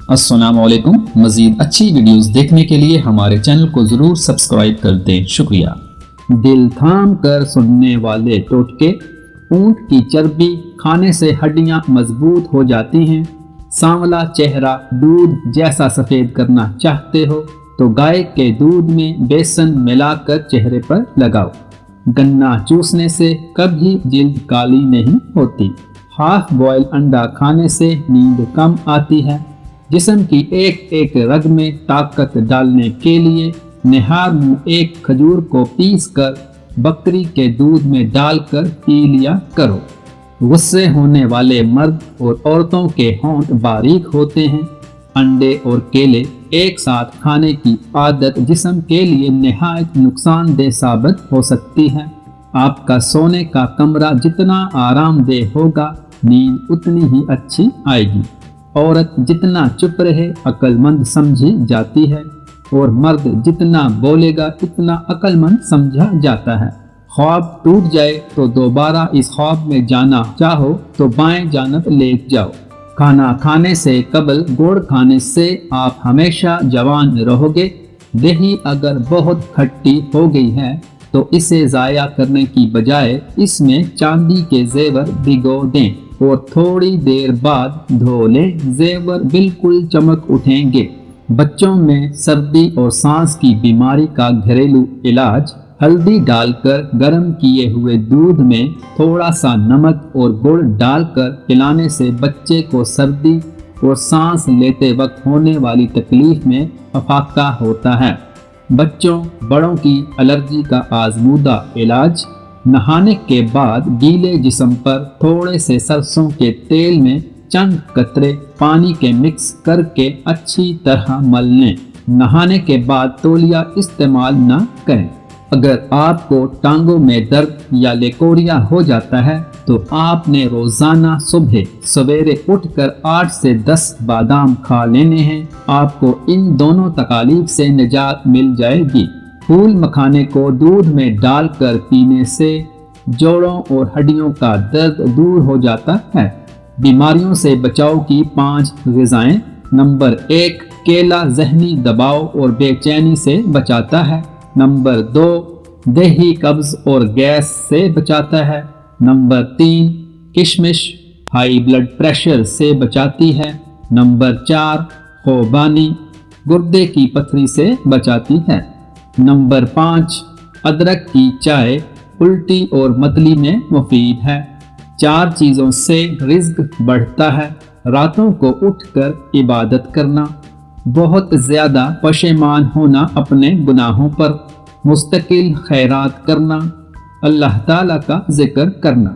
अस्सलाम वालेकुम। मज़ीद अच्छी वीडियोस देखने के लिए हमारे चैनल को ज़रूर सब्सक्राइब कर दें, शुक्रिया। दिल थाम कर सुनने वाले टोटके। ऊंट की चर्बी खाने से हड्डियां मजबूत हो जाती हैं। सांवला चेहरा दूध जैसा सफ़ेद करना चाहते हो तो गाय के दूध में बेसन मिलाकर चेहरे पर लगाओ। गन्ना चूसने से कभी जिल्द काली नहीं होती। हाफ बॉयल अंडा खाने से नींद कम आती है। जिस्म की एक एक रग में ताकत डालने के लिए निहार मुँह एक खजूर को पीस कर बकरी के दूध में डालकर पी लिया करो। गुस्से होने वाले मर्द और औरतों के होंठ बारीक होते हैं। अंडे और केले एक साथ खाने की आदत जिस्म के लिए निहायत नुकसानदेह साबित हो सकती है। आपका सोने का कमरा जितना आरामदेह होगा, नींद उतनी ही अच्छी आएगी। औरत जितना चुप रहे अक्लमंद समझी जाती है और मर्द जितना बोलेगा इतना अक्लमंद समझा जाता है। ख्वाब टूट जाए तो दोबारा इस ख्वाब में जाना चाहो तो बाएं जानब लेट जाओ। खाना खाने से कबल गुड़ खाने से आप हमेशा जवान रहोगे। दही अगर बहुत खट्टी हो गई है तो इसे ज़ाया करने की बजाय इसमें चांदी के जेवर भिगो दें और थोड़ी देर बाद धो लें। जेवर बिल्कुल चमक उठेंगे। बच्चों में सर्दी और सांस की बीमारी का घरेलू इलाज हल्दी डालकर गर्म किए हुए दूध में थोड़ा सा नमक और गुड़ डालकर पिलाने से बच्चे को सर्दी और सांस लेते वक्त होने वाली तकलीफ में अफाका होता है। बच्चों बड़ों की एलर्जी का आजमूदा इलाज नहाने के बाद गीले जिस्म पर थोड़े से सरसों के तेल में चंद कतरे पानी के मिक्स करके अच्छी तरह मल लें। नहाने के बाद तौलिया इस्तेमाल न करें। अगर आपको टांगों में दर्द या लेकोरिया हो जाता है तो आपने रोजाना सुबह सवेरे उठकर 8 से 10 बादाम खा लेने हैं। आपको इन दोनों तकलीफ से निजात मिल जाएगी। फूल मखाने को दूध में डालकर पीने से जोड़ों और हड्डियों का दर्द दूर हो जाता है। बीमारियों से बचाव की 5 ग़िज़ाएं। नंबर 1, केला ज़हनी दबाव और बेचैनी से बचाता है। नंबर 2, दही कब्ज़ और गैस से बचाता है। नंबर 3, किशमिश हाई ब्लड प्रेशर से बचाती है। नंबर 4, खुबानी गुर्दे की पथरी से बचाती है। नंबर 5, अदरक की चाय उल्टी और मतली में मुफीद है। 4 चीज़ों से रिज़्क बढ़ता है। रातों को उठकर इबादत करना, बहुत ज़्यादा पशेमान होना अपने गुनाहों पर, मुस्तकिल खैरात करना, अल्लाह ताला का जिक्र करना।